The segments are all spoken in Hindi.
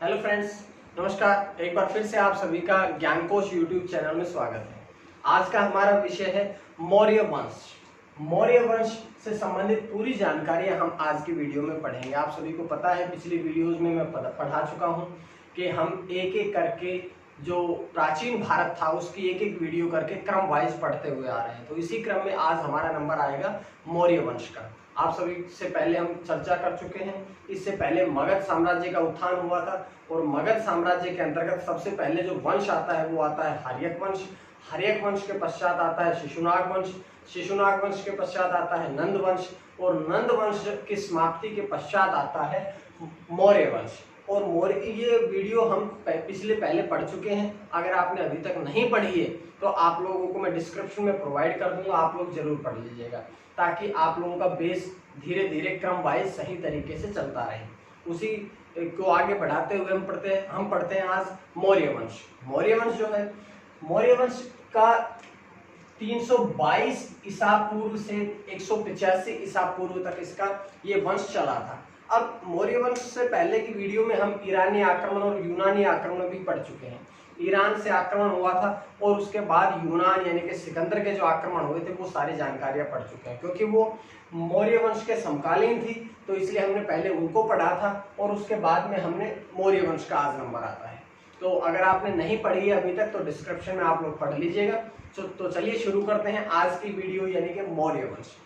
हेलो फ्रेंड्स, नमस्कार। एक बार फिर से आप सभी का ज्ञानकोश यूट्यूब चैनल में स्वागत है। आज का हमारा विषय है मौर्य वंश। मौर्य वंश से संबंधित पूरी जानकारियां हम आज की वीडियो में पढ़ेंगे। आप सभी को पता है, पिछली वीडियोस में मैं पढ़ा चुका हूं कि हम एक एक करके जो प्राचीन भारत था उसकी एक एक वीडियो करके क्रम वाइज पढ़ते हुए आ रहे हैं। तो इसी क्रम में आज हमारा नंबर आएगा मौर्य वंश का। आप सभी से पहले हम चर्चा कर चुके हैं, इससे पहले मगध साम्राज्य का उत्थान हुआ था और मगध साम्राज्य के अंतर्गत सबसे पहले जो वंश आता है वो आता है हर्यक वंश। हर्यक वंश के पश्चात आता है शिशुनाग वंश। शिशुनाग वंश के पश्चात आता है नंद वंश और नंद वंश की समाप्ति के पश्चात आता है मौर्य वंश। और मौर्य ये वीडियो हम पहले पढ़ चुके हैं। अगर आपने अभी तक नहीं पढ़ी है तो आप लोगों को मैं डिस्क्रिप्शन में प्रोवाइड कर दूंगा, आप लोग जरूर पढ़ लीजिएगा ताकि आप लोगों का बेस धीरे धीरे क्रम वाइज सही तरीके से चलता रहे। उसी को आगे बढ़ाते हुए हम पढ़ते हैं आज मौर्य वंश। मौर्य वंश जो है, मौर्य वंश का 322 ईसा पूर्व से 185 ईसा पूर्व तक इसका ये वंश चला था। अब मौर्य वंश से पहले की वीडियो में हम ईरानी आक्रमण और यूनानी आक्रमण भी पढ़ चुके हैं। ईरान से आक्रमण हुआ था और उसके बाद यूनान यानी कि सिकंदर के जो आक्रमण हुए थे वो सारी जानकारियां पढ़ चुके हैं। क्योंकि वो मौर्य वंश के समकालीन थी तो इसलिए हमने पहले उनको पढ़ा था और उसके बाद में हमने मौर्य वंश का आज नंबर आता है। तो अगर आपने नहीं पढ़ी है अभी तक तो डिस्क्रिप्शन में आप लोग पढ़ लीजिएगा। तो चलिए शुरू करते हैं आज की वीडियो यानी कि मौर्य वंश।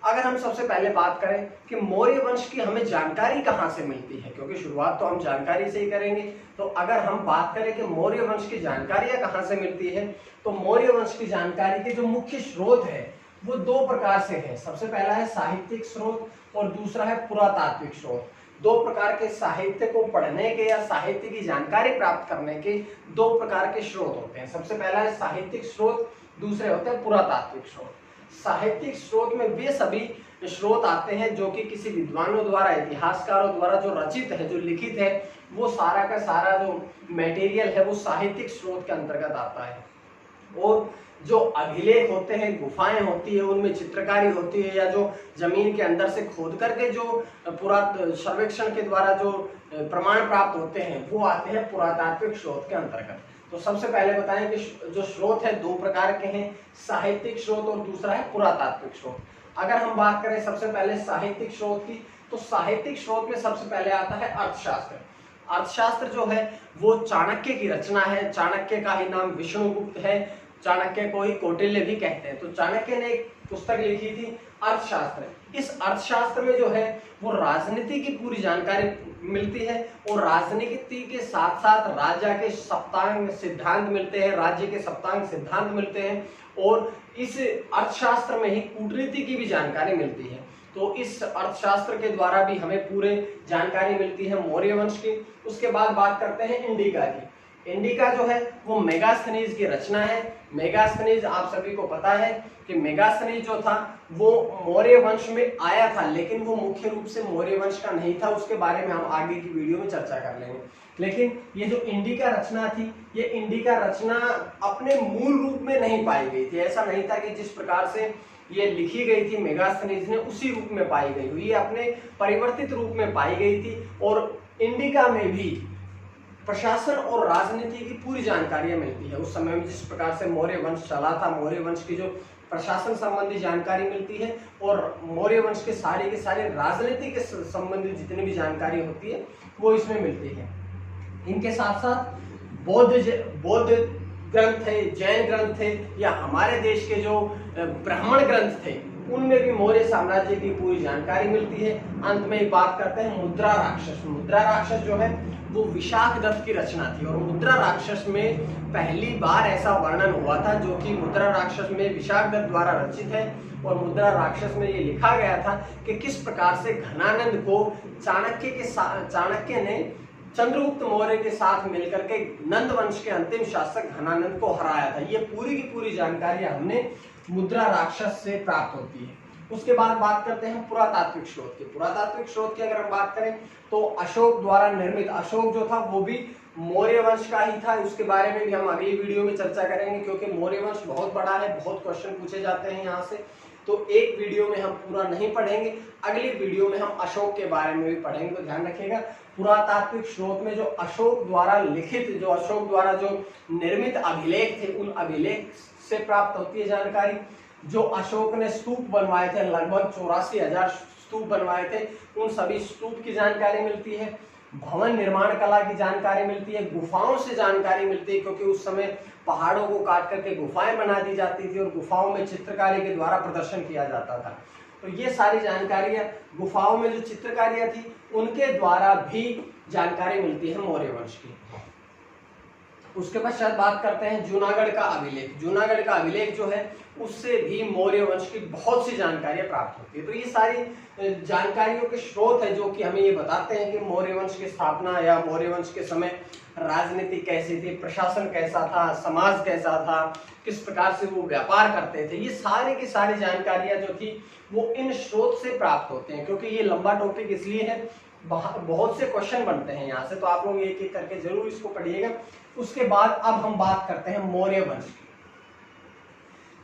अगर हम सबसे पहले बात करें कि मौर्य वंश की हमें जानकारी कहां से मिलती है, क्योंकि शुरुआत तो हम जानकारी से ही करेंगे, तो अगर हम बात करें कि मौर्य वंश की जानकारियां कहां से मिलती है तो मौर्य वंश की जानकारी के जो मुख्य स्रोत है वो दो प्रकार से है। सबसे पहला है साहित्यिक स्रोत और दूसरा है पुरातात्विक स्रोत। दो प्रकार के साहित्य को पढ़ने के या साहित्य की जानकारी प्राप्त करने के दो प्रकार के स्रोत होते हैं। सबसे पहला है साहित्यिक स्रोत, दूसरे होते हैं पुरातात्विक स्रोत। साहित्यिक स्रोत में वे सभी स्रोत आते हैं जो कि किसी विद्वानों द्वारा, इतिहासकारों द्वारा जो रचित है, जो लिखित है, वो सारा का सारा जो मटेरियल है वो साहित्यिक स्रोत के अंतर्गत आता है। और जो अभिलेख होते हैं, गुफाएं होती है, उनमें चित्रकारी होती है या जो जमीन के अंदर से खोद करके जो सर्वेक्षण के द्वारा जो प्रमाण प्राप्त होते हैं वो आते हैं पुरातात्विक स्रोत के अंतर्गत। तो सबसे पहले बताएं कि जो स्रोत है दो प्रकार के हैं, साहित्यिक स्रोत और दूसरा है पुरातात्विक स्रोत। अगर हम बात करें सबसे पहले साहित्यिक स्रोत की, तो साहित्यिक स्रोत में सबसे पहले आता है अर्थशास्त्र। अर्थशास्त्र जो है वो चाणक्य की रचना है। चाणक्य का ही नाम विष्णुगुप्त है, चाणक्य को ही कौटिल्य भी कहते हैं। तो चाणक्य ने एक पुस्तक लिखी थी अर्थशास्त्र। इस अर्थशास्त्र में जो है वो राजनीति की पूरी जानकारी मिलती है और राजनीति के साथ साथ राजा के सप्तांग सिद्धांत मिलते हैं, राज्य के सप्तांग सिद्धांत मिलते हैं और इस अर्थशास्त्र में ही कूटनीति की भी जानकारी मिलती है। तो इस अर्थशास्त्र के द्वारा भी हमें पूरे जानकारी मिलती है मौर्य वंश की। उसके बाद बात करते हैं इंडिका की। इंडिका जो है वो मेगास्थनीज की रचना है। मेगास्थनीज आप सभी को पता है कि मेगास्थनीज जो था वो मौर्य वंश में आया था, लेकिन वो मुख्य रूप से मौर्य वंश का नहीं था। उसके बारे में हम आगे की वीडियो में चर्चा कर लेंगे। लेकिन ये जो इंडिका रचना थी, ये इंडिका रचना अपने मूल रूप में नहीं पाई गई थी। ऐसा नहीं था कि जिस प्रकार से ये लिखी गई थी मेगास्थनीज ने उसी रूप में पाई गई हुई, ये अपने परिवर्तित रूप में पाई गई थी। और इंडिका में भी प्रशासन और राजनीति की पूरी जानकारियां मिलती है। उस समय में जिस प्रकार से मौर्य वंश चला था, मौर्य वंश की जो प्रशासन संबंधी जानकारी मिलती है और मौर्य वंश के सारे राजनीति के संबंधित जितनी भी जानकारी होती है वो इसमें मिलती है। इनके साथ साथ बौद्ध ग्रंथ थे, जैन ग्रंथ थे या हमारे देश के जो ब्राह्मण ग्रंथ थे उनमें भी मौर्य साम्राज्य की पूरी जानकारी मिलती है। अंत में एक बात करते हैं मुद्रा राक्षस। मुद्रा राक्षस जो है वो विशाखदत्त की रचना थी और मुद्रा राक्षस में पहली बार ऐसा वर्णन हुआ था जो कि मुद्रा राक्षस में विशाखदत्त द्वारा रचित है। और मुद्रा राक्षस में ये लिखा गया था कि किस प्रकार से घनानंद को चाणक्य ने चंद्रगुप्त मौर्य के साथ मिलकर के नंद वंश के अंतिम शासक घनानंद को हराया था। ये पूरी की पूरी जानकारी हमने मुद्रा राक्षस से प्राप्त होती है। उसके बाद बात करते हैं पुरातात्विक स्रोत की। पुरातात्विक स्रोत की अगर हम बात करें तो अशोक द्वारा निर्मित, अशोक जो था वो भी मौर्य वंश का ही था। उसके बारे में भी हम अगली वीडियो में चर्चा करेंगे क्योंकि मौर्य वंश बहुत बड़ा है, बहुत क्वेश्चन पूछे जाते हैं यहाँ से। तो एक वीडियो में हम पूरा नहीं पढ़ेंगे, अगली वीडियो में हम अशोक के बारे में भी पढ़ेंगे। तो ध्यान रखिएगा, पुरातात्विक स्रोत में जो अशोक द्वारा लिखित, जो अशोक द्वारा जो निर्मित अभिलेख थे, उन अभिलेख से प्राप्त होती है जानकारी। जो अशोक ने स्तूप बनवाए थे, लगभग 84,000 स्तूप बनवाए थे, उन सभी स्तूप की जानकारी मिलती है। भवन निर्माण कला की जानकारी मिलती है, गुफाओं से जानकारी मिलती है, क्योंकि उस समय पहाड़ों को काट करके गुफाएं बना दी जाती थी और गुफाओं में चित्रकारी के द्वारा प्रदर्शन किया जाता था। तो ये सारी जानकारियां, गुफाओं में जो चित्रकारियां थी उनके द्वारा भी जानकारी मिलती है मौर्य वंश की। उसके पश्चात बात करते हैं जूनागढ़ का अभिलेख। जूनागढ़ का अभिलेख जो है उससे भी मौर्य वंश की बहुत सी जानकारियां प्राप्त होती है। तो ये सारी जानकारियों के स्रोत है जो कि हमें ये बताते हैं कि मौर्य वंश की स्थापना या मौर्य वंश के समय राजनीति कैसी थी, प्रशासन कैसा था, समाज कैसा था, किस प्रकार से वो व्यापार करते थे। ये सारी की सारी जानकारियां जो थी वो इन स्रोत से प्राप्त होते हैं। क्योंकि ये लंबा टॉपिक इसलिए है, बहुत से क्वेश्चन बनते हैं यहाँ से, तो आप लोग एक एक करके जरूर इसको पढ़िएगा। उसके बाद अब हम बात करते हैं मौर्य वंश की।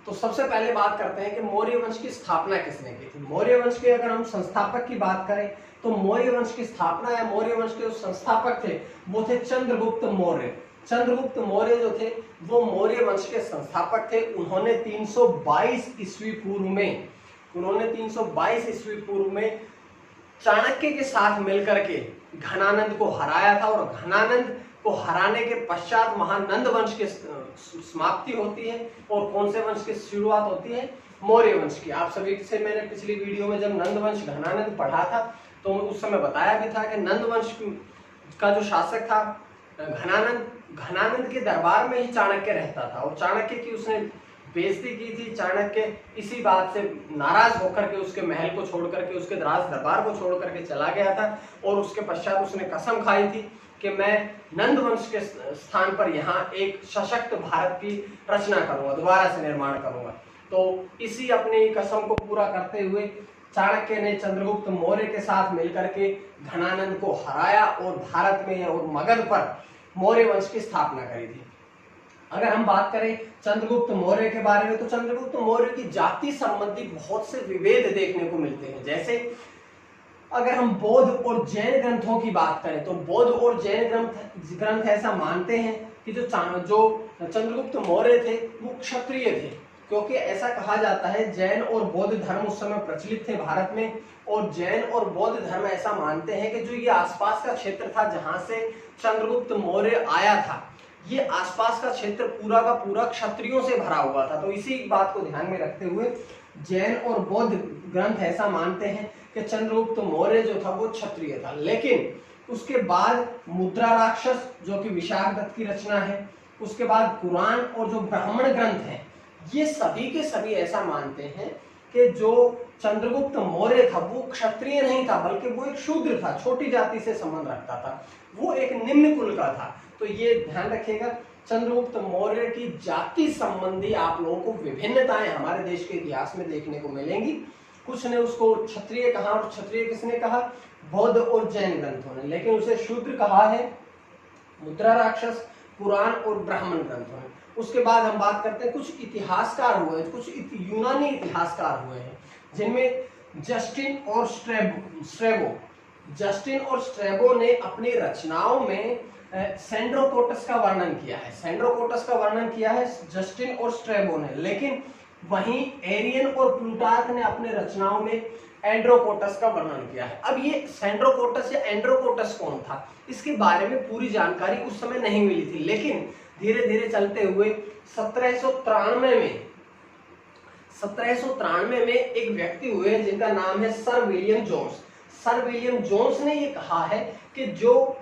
तो सबसे पहले बात करते हैं कि मौर्य वंश की स्थापना किसने की थी। मौर्य वंश के अगर हम संस्थापक की बात करें तो मौर्य वंश की स्थापना या मौर्य वंश के जो संस्थापक थे वो थे चंद्रगुप्त मौर्य। चंद्रगुप्त मौर्य जो थे वो मौर्य वंश के संस्थापक थे। उन्होंने 322 ईस्वी पूर्व में चाणक्य के साथ मिलकर के घनानंद को हराया था, और घनानंद को हराने के पश्चात महानंद वंश की समाप्ति होती है। और कौन से वंश की शुरुआत होती है? मौर्य वंश की। आप सभी से मैंने पिछली वीडियो में जब नंद वंश घनानंद पढ़ा था तो उस समय बताया भी था कि नंद वंश का जो शासक था घनानंद के दरबार में ही चाणक्य रहता था, और चाणक्य की उसने बेइज्जती की थी। चाणक्य इसी बात से नाराज होकर के उसके महल को छोड़ करके, उसके राज दरबार को छोड़ करके चला गया था, और उसके पश्चात उसने कसम खाई थी कि मैं नंद वंश के स्थान पर यहाँ एक सशक्त भारत की रचना करूंगा, दोबारा से निर्माण करूंगा। तो इसी अपनी कसम को पूरा करते हुए चाणक्य ने चंद्रगुप्त मौर्य के साथ मिलकर के घनानंद को हराया और भारत में और मगध पर मौर्य वंश की स्थापना करी थी। अगर हम बात करें चंद्रगुप्त मौर्य के बारे में तो चंद्रगुप्त मौर्य की जाति संबंधी बहुत से विभेद देखने को मिलते हैं। जैसे अगर हम बौद्ध और जैन ग्रंथों की बात करें तो बौद्ध और जैन ग्रंथ ऐसा मानते हैं कि जो चंद्रगुप्त मौर्य थे वो क्षत्रिय थे, क्योंकि ऐसा कहा जाता है जैन और बौद्ध धर्म उस समय प्रचलित थे भारत में, और जैन और बौद्ध धर्म ऐसा मानते हैं कि जो ये आसपास का क्षेत्र था जहां से चंद्रगुप्त मौर्य आया था, ये आसपास का क्षेत्र पूरा का पूरा क्षत्रियों से भरा हुआ था। तो इसी बात को ध्यान में रखते हुए जैन और बौद्ध ग्रंथ ऐसा मानते हैं कि चंद्रगुप्त मौर्य जो था वो क्षत्रिय था। लेकिन उसके बाद मुद्रा राक्षस जो कि विशाख दत्त की रचना है, उसके बाद कुरान और जो ब्राह्मण ग्रंथ हैं, ये सभी के सभी ऐसा मानते हैं कि जो चंद्रगुप्त मौर्य था वो क्षत्रिय नहीं था, बल्कि वो एक शूद्र था, छोटी जाति से संबंध रखता था, वो एक निम्न कुल का था। तो ये ध्यान रखिएगा, चंद्रगुप्त मौर्य की जाति संबंधी आप लोगों को विभिन्नताएं हमारे देश के इतिहास में देखने को मिलेंगी। कुछ ने उसको क्षत्रिय कहा, और क्षत्रिय किसने कहा? बौद्ध और जैन ग्रंथों ने, लेकिन उसे शूद्र कहा है मुद्रा राक्षस, पुराण और ब्राह्मण ग्रंथों ने। उसके बाद हम बात करते हैं कुछ इतिहासकार हुए, कुछ यूनानी इतिहासकार हुए हैं, जिनमें जस्टिन और स्ट्रैबो ने अपनी रचनाओं में सेंड्रोकोटस का वर्णन किया है। सेंड्रोकोटस का वर्णन किया है जस्टिन और स्ट्रैबो ने, लेकिन वहीं एरियन और प्लूटार्क ने अपने रचनाओं में एंड्रोकोटस का वर्णन किया है। अब ये सेंड्रोकोटस या एंड्रोकोटस कौन था, इसके बारे में पूरी जानकारी उस समय नहीं मिली थी, लेकिन धीरे धीरे चलते हुए 1793 में एक व्यक्ति हुए जिनका नाम है sir William Jones. Sir William Jones ने ये कहा है कि जो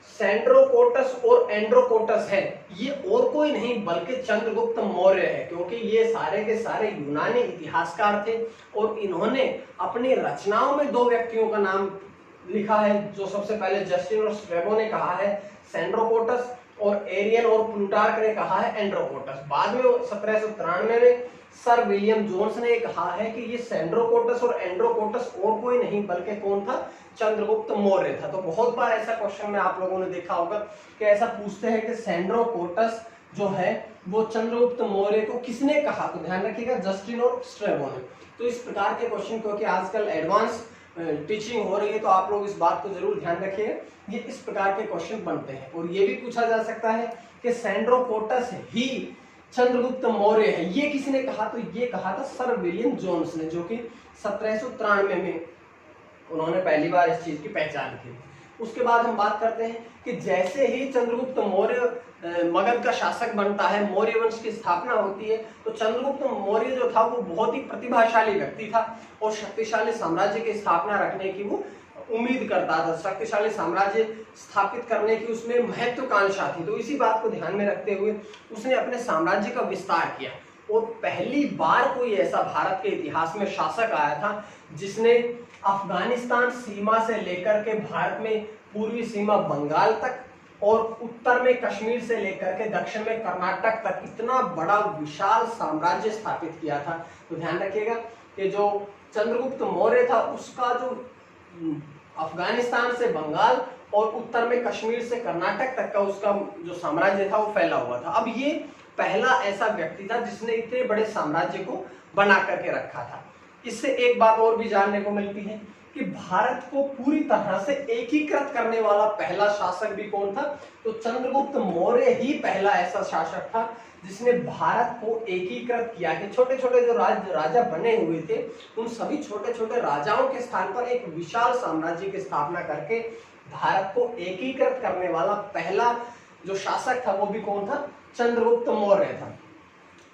सेंड्रोकोटस और एंड्रोकोटस है ये और कोई नहीं बल्कि चंद्रगुप्त मौर्य है, क्योंकि ये सारे के सारे यूनानी इतिहासकार थे और इन्होंने अपनी रचनाओं में दो व्यक्तियों का नाम लिखा है। जो सबसे पहले जस्टिन और स्ट्रैबो ने कहा है सेंड्रोकोटस, और एरियन और प्लूटार्क ने कहा है एंड्रोकोटस। बाद में 1793 में सर विलियम जोन्स ने कहा है कि ये सेंड्रोकोटस और एंड्रोकोटस और कोई नहीं बल्कि कौन था? चंद्रगुप्त मौर्य था। तो बहुत बार ऐसा क्वेश्चन में आप लोगों ने देखा होगा कि ऐसा पूछते हैं कि सेंड्रोकोटस जो है वो चंद्रगुप्त मौर्य को किसने कहा, तो ध्यान रखिएगा जस्टिन और स्ट्रैबो ने। तो इस प्रकार के क्वेश्चन, क्योंकि आजकल एडवांस टीचिंग हो रही है तो आप लोग इस बात को जरूर ध्यान रखिएगा, ये इस प्रकार के क्वेश्चन बनते हैं। और ये भी पूछा जा सकता है कि सैंड्रोकोटस ही चंद्रगुप्त मौर्य है, ये किसने कहा, तो ये कहा था सर विलियम जोन्स ने, जो कि 1793 में उन्होंने पहली बार इस चीज की पहचान की। उसके बाद हम बात करते हैं कि जैसे ही चंद्रगुप्त मौर्य मगध का शासक बनता है, मौर्य वंश की स्थापना होती है, तो चंद्रगुप्त मौर्य जो था वो बहुत ही प्रतिभाशाली व्यक्ति था और शक्तिशाली साम्राज्य की स्थापना रखने की वो उम्मीद करता था, शक्तिशाली साम्राज्य स्थापित करने की उसमें महत्वाकांक्षा थी। तो इसी बात को ध्यान में रखते हुए उसने अपने साम्राज्य का विस्तार किया और पहली बार कोई ऐसा भारत के इतिहास में शासक आया था जिसने अफगानिस्तान सीमा से लेकर के भारत में पूर्वी सीमा बंगाल तक और उत्तर में कश्मीर से लेकर के दक्षिण में कर्नाटक तक इतना बड़ा विशाल साम्राज्य स्थापित किया था। तो ध्यान रखिएगा कि जो चंद्रगुप्त मौर्य था उसका जो अफगानिस्तान से बंगाल और उत्तर में कश्मीर से कर्नाटक तक का उसका जो साम्राज्य था वो फैला हुआ था। अब ये पहला ऐसा व्यक्ति था जिसने इतने बड़े साम्राज्य को बना करके रखा था। इससे एक बात और भी जानने को मिलती है कि भारत को पूरी तरह से एकीकृत करने वाला पहला शासक भी कौन था, तो चंद्रगुप्त मौर्य ही पहला ऐसा शासक था जिसने भारत को एकीकृत किया कि छोटे छोटे जो राजा बने हुए थे उन सभी छोटे छोटे राजाओं के स्थान पर एक विशाल साम्राज्य की स्थापना करके भारत को एकीकृत करने वाला पहला जो शासक था वो भी कौन था, चंद्रगुप्त मौर्य था।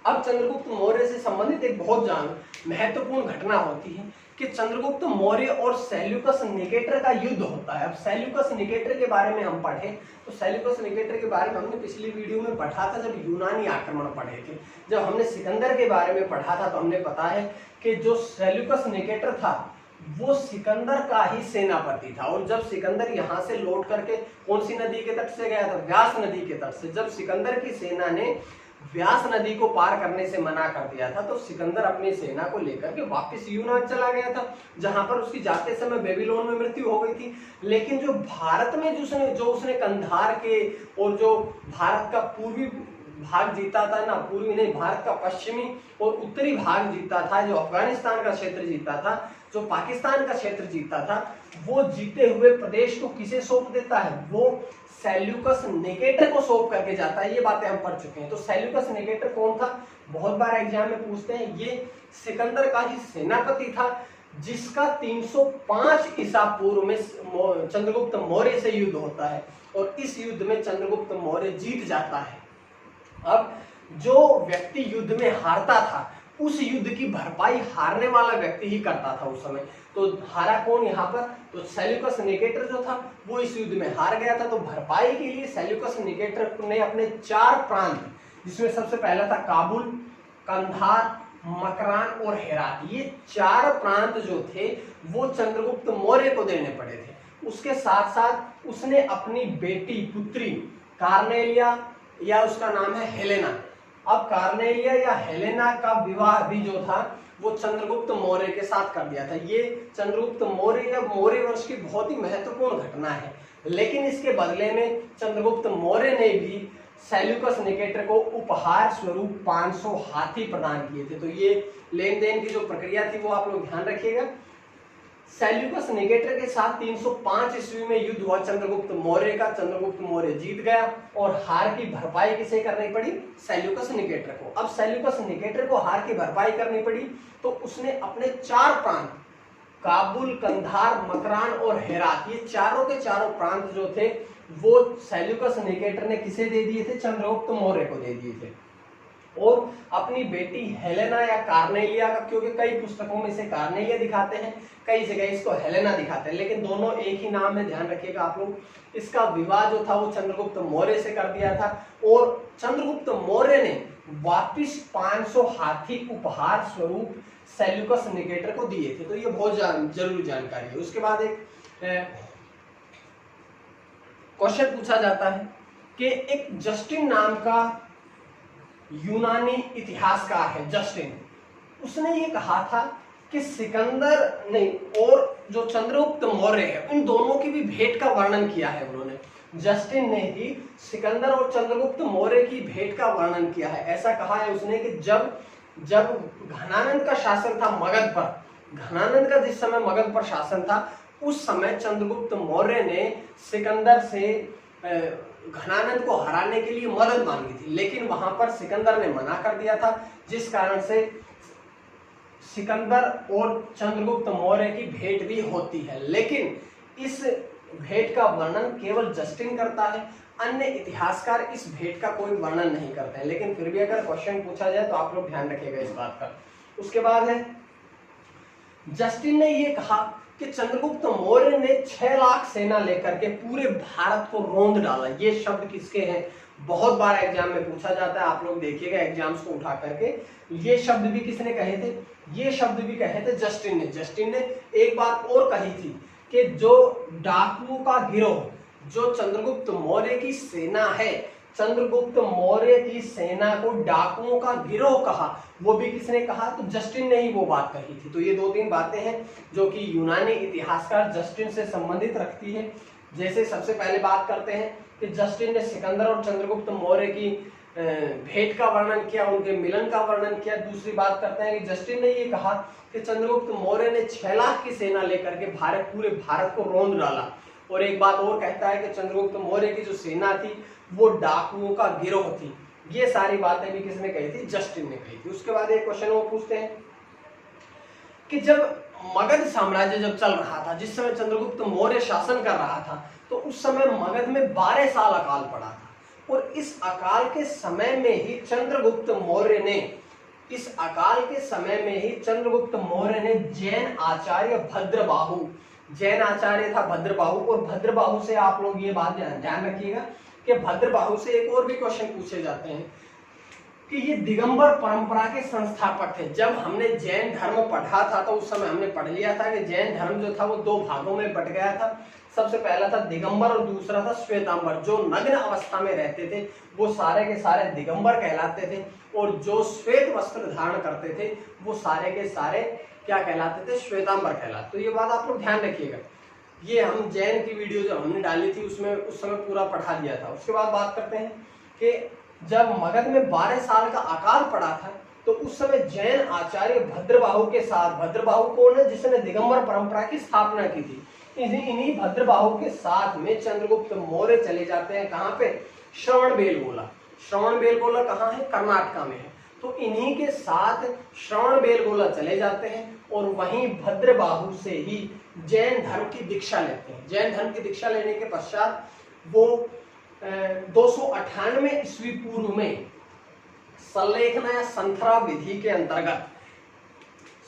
अब चंद्रगुप्त मौर्य से संबंधित एक बहुत महत्वपूर्ण घटना होती है कि चंद्रगुप्त मौर्य और सेल्यूकस निकेटर का युद्ध होता है। अब सेल्यूकस निकेटर के बारे में हम पढ़े तो सेल्यूकस निकेटर के बारे में हमने पिछली वीडियो में पढ़ा था जब यूनानी आक्रमण पढ़े थे। जब हमने सिकंदर के बारे में पढ़ा था तो हमने पता है कि जो सेल्यूकस निकेटर था वो सिकंदर का ही सेनापति था। और जब सिकंदर यहाँ से लौट करके कौन सी नदी के तट से गया था, व्यास नदी के तट से, जब सिकंदर की सेना ने व्यास नदी को पार करने से मना कर दिया था तो सिकंदर अपनी सेना को लेकर के वापस यूनान चला गया था, जहां पर उसकी जाते समय बेबीलोन में मृत्यु हो गई थी। लेकिन जो भारत में जो उसने कंधार के और जो भारत का पूर्वी भाग जीता था ना, पूर्वी नहीं, भारत का पश्चिमी और उत्तरी भाग जीता था, जो अफगानिस्तान का क्षेत्र जीता था, जो पाकिस्तान का क्षेत्र जीता था, वो जीते हुए प्रदेश को किसे सौंप देता है, वो सेल्यूकस निकेटर को सौंप करके जाता है। ये बातें हम पढ़ चुके हैं। तो सेल्यूकस निकेटर कौन था, बहुत बार एग्जाम में पूछते हैं। ये सिकंदर का ही सेनापति था जिसका 305 ईसा पूर्व में चंद्रगुप्त मौर्य से युद्ध होता है और इस युद्ध में चंद्रगुप्त मौर्य जीत जाता है। अब जो व्यक्ति युद्ध में हारता था उस युद्ध की भरपाई हारने वाला व्यक्ति ही करता था उस समय। तो हारा कौन यहाँ पर, तो सेल्यूकस निकेटर जो था वो इस युद्ध में हार गया था। तो भरपाई के लिए सेल्यूकस निकेटर ने अपने 4 प्रांत, जिसमें सबसे पहला था काबुल, कंधार, मकरान और हेरात, ये 4 प्रांत जो थे वो चंद्रगुप्त मौर्य को देने पड़े थे। उसके साथ साथ उसने अपनी बेटी पुत्री कार्नेलिया, या उसका नाम है हेलेना। अब कार्नेलिया या हेलेना का विवाह भी जो था वो चंद्रगुप्त मौर्य के साथ कर दिया था। ये चंद्रगुप्त मौर्य या मौर्य वंश की बहुत ही महत्वपूर्ण घटना है। लेकिन इसके बदले में चंद्रगुप्त मौर्य ने भी सेल्यूकस निकेटर को उपहार स्वरूप 500 हाथी प्रदान किए थे। तो ये लेन देन की जो प्रक्रिया थी वो आप लोग ध्यान रखिएगा। सेल्यूकस निकेटर के साथ 305 ईस्वी में युद्ध हुआ चंद्रगुप्त मौर्य का। चंद्रगुप्त मौर्य जीत गया और हार की भरपाई किसे करनी पड़ी, सेल्यूकस निकेटर को। अब सेल्यूकस निकेटर को हार की भरपाई करनी पड़ी तो उसने अपने 4 प्रांत काबुल, कंधार, मकरान और हेरात, ये चारों के चारों प्रांत जो थे वो सेल्यूकस निकेटर ने किसे दे दिए थे, चंद्रगुप्त मौर्य को दे दिए थे। और अपनी बेटी हेलेना या कार्नेलिया का, क्योंकि कई पुस्तकों में इसे कार्नेलिया दिखाते हैं, कई जगह इसको हेलेना दिखाते हैं, लेकिन दोनों एक ही नाम में, ध्यान रखिएगा आप लोग। इसका विवाह जो था वो चंद्रगुप्त मौर्य से कर दिया था और चंद्रगुप्त मौर्य ने वापिस 500 हाथी उपहार स्वरूप सेल्यूकस निकेटर को दिए थे। तो ये बहुत जरूरी जानकारी है। उसके बाद एक क्वेश्चन पूछा जाता है कि एक जस्टिन नाम का यूनानी इतिहासकार है, जस्टिन, उसने ये कहा था कि सिकंदर नहीं और जो चंद्रगुप्त मौर्य है उन दोनों की भी भेंट का वर्णन किया है उन्होंने। जस्टिन ने ही सिकंदर और चंद्रगुप्त मौर्य की भेंट का वर्णन किया है। ऐसा कहा है उसने कि जब घनानंद का शासन था मगध पर, घनानंद का जिस समय मगध पर शासन था उस समय चंद्रगुप्त मौर्य ने सिकंदर से घनानंद को हराने के लिए मदद मांगी थी, लेकिन वहां पर सिकंदर ने मना कर दिया था, जिस कारण से सिकंदर और चंद्रगुप्त मौर्य की भेंट भी होती है। लेकिन इस भेंट का वर्णन केवल जस्टिन करता है, अन्य इतिहासकार इस भेंट का कोई वर्णन नहीं करते हैं। लेकिन फिर भी अगर क्वेश्चन पूछा जाए तो आप लोग ध्यान रखिएगा इस बात का। उसके बाद है जस्टिन ने यह कहा कि चंद्रगुप्त मौर्य ने 6 लाख सेना लेकर के पूरे भारत को रौंद डाला। ये शब्द किसके हैं? बहुत बार एग्जाम में पूछा जाता है, आप लोग देखिएगा एग्जाम्स को उठा करके। ये शब्द भी किसने कहे थे? ये शब्द भी कहे थे जस्टिन ने। जस्टिन ने एक बात और कही थी कि जो डाकुओं का गिरोह, जो चंद्रगुप्त मौर्य की सेना है, चंद्रगुप्त मौर्य की सेना को डाकुओं का गिरोह कहा, वो भी किसने कहा? तो जस्टिन ने ही वो बात कही थी। तो ये 2-3 बातें हैं जो कि यूनानी इतिहासकार जस्टिन से संबंधित रखती है। जैसे सबसे पहले बात करते हैं कि जस्टिन ने सिकंदर और चंद्रगुप्त मौर्य की भेंट का वर्णन किया, उनके मिलन का वर्णन किया। दूसरी बात करते हैं कि जस्टिन ने ये कहा कि चंद्रगुप्त मौर्य ने 6 लाख की सेना लेकर के पूरे भारत को रौंद डाला। और एक बात और कहता है कि चंद्रगुप्त मौर्य की जो सेना थी वो डाकुओं का गिरोह थी। ये सारी बातें भी किसने कही थी? जस्टिन ने कही थी। उसके बाद एक क्वेश्चन वो पूछते हैं कि जब मगध साम्राज्य जब चल रहा था, जिस समय चंद्रगुप्त मौर्य शासन कर रहा था, तो उस समय मगध में 12 साल अकाल पड़ा था। और इस अकाल के समय में ही चंद्रगुप्त मौर्य ने जैन आचार्य भद्रबाहु, जैन आचार्य था भद्रबाहु, और भद्रबाहु से आप लोग ये बात ध्यान रखिएगा कि भद्रबाहु से एक और भी क्वेश्चन पूछे जाते हैं कि ये दिगंबर परंपरा के संस्थापक थे। जब हमने जैन धर्म पढ़ा था तो उस समय हमने पढ़ लिया था कि जैन धर्म जो था वो 2 भागों में बट गया था। सबसे पहला था दिगंबर और दूसरा था श्वेतांबर। जो नग्न अवस्था में रहते थे वो सारे के सारे दिगंबर कहलाते थे, और जो श्वेत वस्त्र धारण करते थे वो सारे के सारे क्या कहलाते थे? श्वेतांबर कहलाते। तो ये बात आप लोग ध्यान रखिएगा। ये हम जैन की वीडियो जो हमने डाली थी उसमें उस समय पूरा पढ़ा लिया था। उसके बाद बात करते हैं कि जब मगध में 12 साल का अकाल पड़ा था तो उस समय जैन आचार्य भद्रबाहु के साथ, भद्रबाहु कौन है? जिसने दिगंबर परंपरा की स्थापना की थी। इन्हीं भद्रबाहु के साथ में चंद्रगुप्त मौर्य चले जाते हैं। कहाँ पे? श्रवणबेलगोला। श्रवणबेलगोला कहाँ है? कर्नाटका में है। तो इन्हीं के साथ श्रवणबेलगोला चले जाते हैं और वहीं भद्रबाहु से ही जैन धर्म की दीक्षा लेते हैं। जैन धर्म की दीक्षा लेने के पश्चात वो 298 ईस्वी पूर्व में संलेखना या संथरा विधि के अंतर्गत,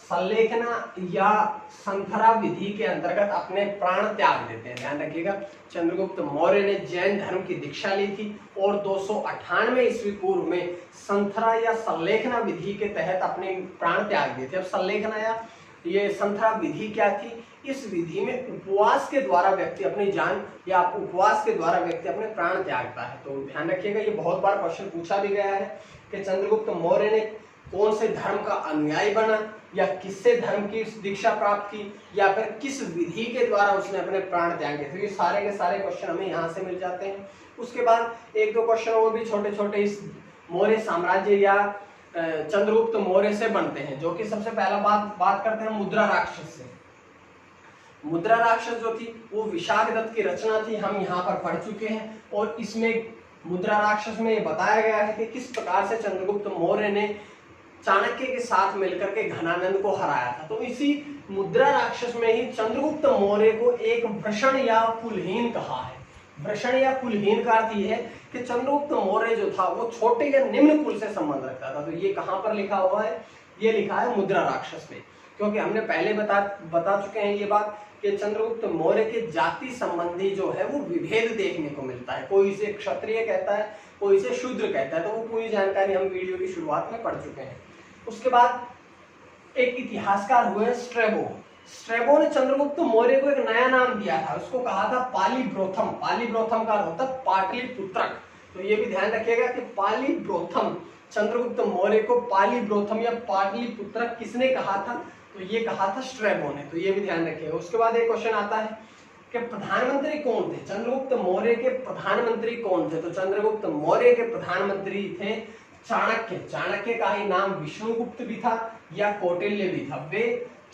संलेखना या संथरा विधि के अंतर्गत अपने प्राण त्याग देते हैं। ध्यान रखिएगा, चंद्रगुप्त मौर्य ने जैन धर्म की दीक्षा ली थी और 298 ईस्वी पूर्व में संथरा या संलेखना विधि के तहत अपने प्राण त्याग दिए थे। अब संलेखना या ये संथरा विधि क्या थी? इस विधि में उपवास के द्वारा व्यक्ति अपनी जान या उपवास के द्वारा व्यक्ति अपने प्राण त्यागता है। तो ध्यान रखिएगा, ये बहुत बार क्वेश्चन पूछा भी गया है कि चंद्रगुप्त मौर्य ने कौन से धर्म का अनुयायी बना, या किससे धर्म की दीक्षा प्राप्त की, या फिर किस विधि के द्वारा उसने अपने प्राण त्यागे। तो ये सारे के सारे क्वेश्चन हमें यहाँ से मिल जाते हैं। उसके बाद 1-2 क्वेश्चन और भी छोटे छोटे इस मौर्य साम्राज्य या चंद्रगुप्त मौर्य से बनते हैं, जो कि सबसे पहला बात करते हैं मुद्रा राक्षस से। मुद्रा राक्षस जो थी वो विशाखदत्त की रचना थी, हम यहाँ पर पढ़ चुके हैं। और इसमें मुद्रा राक्षस में ये बताया गया है कि किस प्रकार से चंद्रगुप्त मौर्य ने चाणक्य के साथ मिलकर के घनानंद को हराया था। तो इसी मुद्रा राक्षस में ही चंद्रगुप्त मौर्य को एक वृषण या कुलहीन कहा है। वृषण या कुलहीन का अर्थ ये है कि चंद्रगुप्त मौर्य जो था वो छोटे या निम्न कुल से संबंध रखता था। तो ये कहाँ पर लिखा हुआ है? ये लिखा है मुद्रा राक्षस में, क्योंकि हमने पहले बता चुके हैं ये बात कि चंद्रगुप्त मौर्य के जाति संबंधी जो है वो विभेद देखने को मिलता है। कोई इसे क्षत्रिय कहता है, कोई इसे शूद्र कहता है। तो वो पूरी जानकारी हम वीडियो की शुरुआत में पढ़ चुके हैं। उसके बाद एक इतिहासकार हुए स्ट्रेबो। स्ट्रेबो ने चंद्रगुप्त मौर्य को एक नया नाम दिया था, उसको कहा था पालीब्रोथम। पालीब्रोथम का होता है पाटलिपुत्रक। तो ये भी ध्यान रखिएगा कि पालीब्रोथम, चंद्रगुप्त मौर्य को पालीब्रोथम या पाटलिपुत्रक किसने कहा था? तो ये कहा था स्ट्रेबो ने। तो ये भी ध्यान रखिएगा। उसके बाद एक क्वेश्चन आता है कि प्रधानमंत्री कौन थे, चंद्रगुप्त मौर्य के प्रधानमंत्री कौन थे। तो चंद्रगुप्त मौर्य के प्रधानमंत्री थे चाणक्य। चाणक्य का ही नाम विष्णुगुप्त भी था या कौटिल्य भी था। वे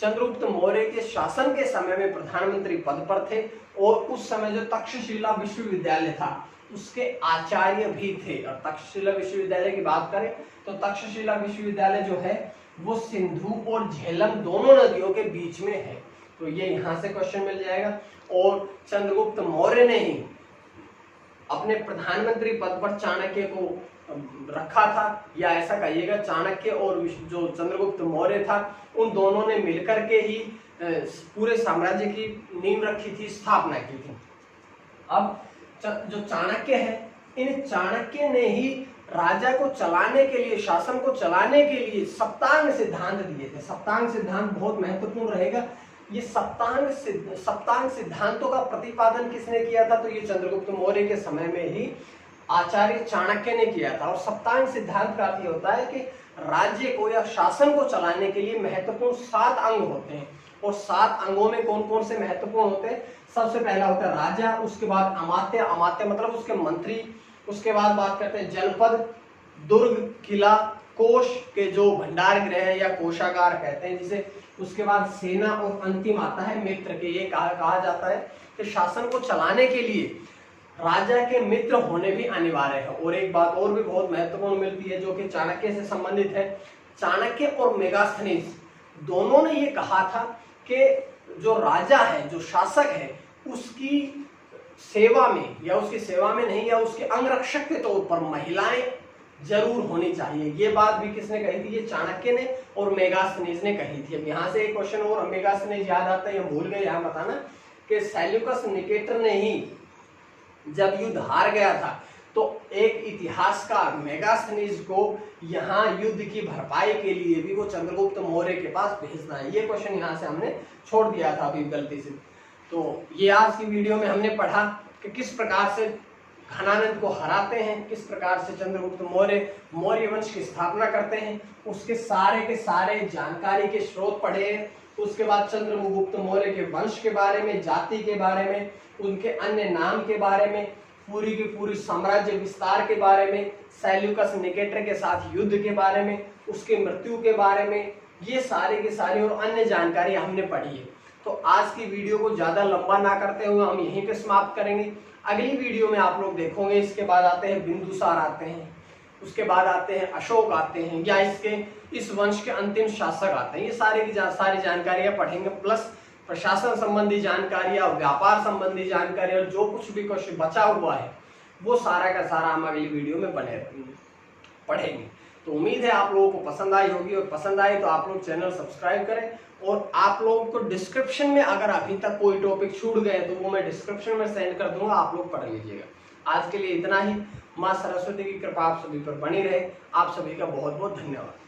चंद्रगुप्त मौर्य के शासन के समय में प्रधानमंत्री पद पर थे और उस समय जो तक्षशिला विश्वविद्यालय था उसके आचार्य भी थे। और तक्षशिला विश्वविद्यालय की बात करें तो तक्षशिला विश्वविद्यालय जो है वो सिंधु और झेलम दोनों नदियों के बीच में है। तो ये यहाँ से क्वेश्चन मिल जाएगा। और चंद्रगुप्त मौर्य ने ही अपने प्रधानमंत्री पद पर चाणक्य को रखा था, या ऐसा कहिएगा चाणक्य और जो चंद्रगुप्त मौर्य था उन दोनों ने मिलकर के ही पूरे साम्राज्य की नींव रखी थी, स्थापना की थी। अब जो चाणक्य है, इन चाणक्य ने ही राजा को चलाने के लिए, शासन को चलाने के लिए सप्तांग सिद्धांत दिए थे। सप्तांग सिद्धांत बहुत महत्वपूर्ण रहेगा। ये सप्तांग सिद्धांतों का प्रतिपादन किसने किया था, तो ये चंद्रगुप्त मौर्य के समय में ही आचार्य चाणक्य ने किया था। और सप्तांग सिद्धांत का अर्थ होता है कि राज्य को या शासन को चलाने के लिए महत्वपूर्ण 7 अंग होते हैं। और 7 अंगों में कौन कौन से महत्वपूर्ण होते हैं, सबसे पहला होता है राजा, उसके बाद अमात्य, अमात्य मतलब उसके मंत्री, उसके बाद बात करते हैं जनपद, दुर्ग, किला, कोष के जो भंडार गृह है या कोषागार कहते हैं जिसे, उसके बाद सेना और अंतिम आता है मित्र के। ये कहा जाता है कि शासन को चलाने के लिए राजा के मित्र होने भी अनिवार्य है। और एक बात और भी बहुत महत्वपूर्ण मिलती है जो कि चाणक्य से संबंधित है। चाणक्य और मेगास्थनीज दोनों ने ये कहा था कि जो राजा है, जो शासक है, उसकी सेवा में या उसकी सेवा में नहीं या उसके अंगरक्षक के तौर पर महिलाएं जरूर होनी चाहिए। ये बात भी किसने कही थी, ये चाणक्य ने और मेगास्थनीज ने कही थी। अब यहाँ से एक क्वेश्चन और मेगास्थनीज याद आता है, भूल गए यहाँ बताना कि सेल्यूकस निकेटर ने ही जब युद्ध हार गया था तो एक इतिहासकार मेगास्थनीज को यहाँ युद्ध की भरपाई के लिए भी वो चंद्रगुप्त मौर्य के पास भेजना है। ये क्वेश्चन यहाँ से हमने छोड़ दिया था अभी गलती से। तो ये आज की वीडियो में हमने पढ़ा कि किस प्रकार से घनानंद को हराते हैं, किस प्रकार से चंद्रगुप्त मौर्य वंश की स्थापना करते हैं, उसके सारे के सारे जानकारी के स्रोत पढ़े हैं। उसके बाद चंद्रगुप्त मौर्य के वंश के बारे में, जाति के बारे में, उनके अन्य नाम के बारे में, पूरी की पूरी साम्राज्य विस्तार के बारे में, सेल्यूकस निकेटर के साथ युद्ध के बारे में, उसकी मृत्यु के बारे में, ये सारे के सारे और अन्य जानकारी हमने पढ़ी है। तो आज की वीडियो को ज्यादा लंबा ना करते हुए हम यहीं पे समाप्त करेंगे। अगली वीडियो में आप लोग देखोगे, इसके बाद आते हैं बिंदुसार आते हैं, उसके बाद आते हैं अशोक आते हैं, या इस वंश के अंतिम शासक आते हैं। ये सारी जानकारियां पढ़ेंगे, प्लस प्रशासन संबंधी जानकारियां, व्यापार संबंधी जानकारी, और जो कुछ भी क्वेश्चन बचा हुआ है वो सारा का सारा हम अगली वीडियो में पढ़ेंगे। तो उम्मीद है आप लोगों को पसंद आई होगी, और पसंद आए तो आप लोग चैनल सब्सक्राइब करें। और आप लोगों को डिस्क्रिप्शन में अगर अभी तक कोई टॉपिक छूट गए तो वो मैं डिस्क्रिप्शन में सेंड कर दूंगा, आप लोग पढ़ लीजिएगा। आज के लिए इतना ही। माँ सरस्वती की कृपा आप सभी पर बनी रहे। आप सभी का बहुत बहुत धन्यवाद।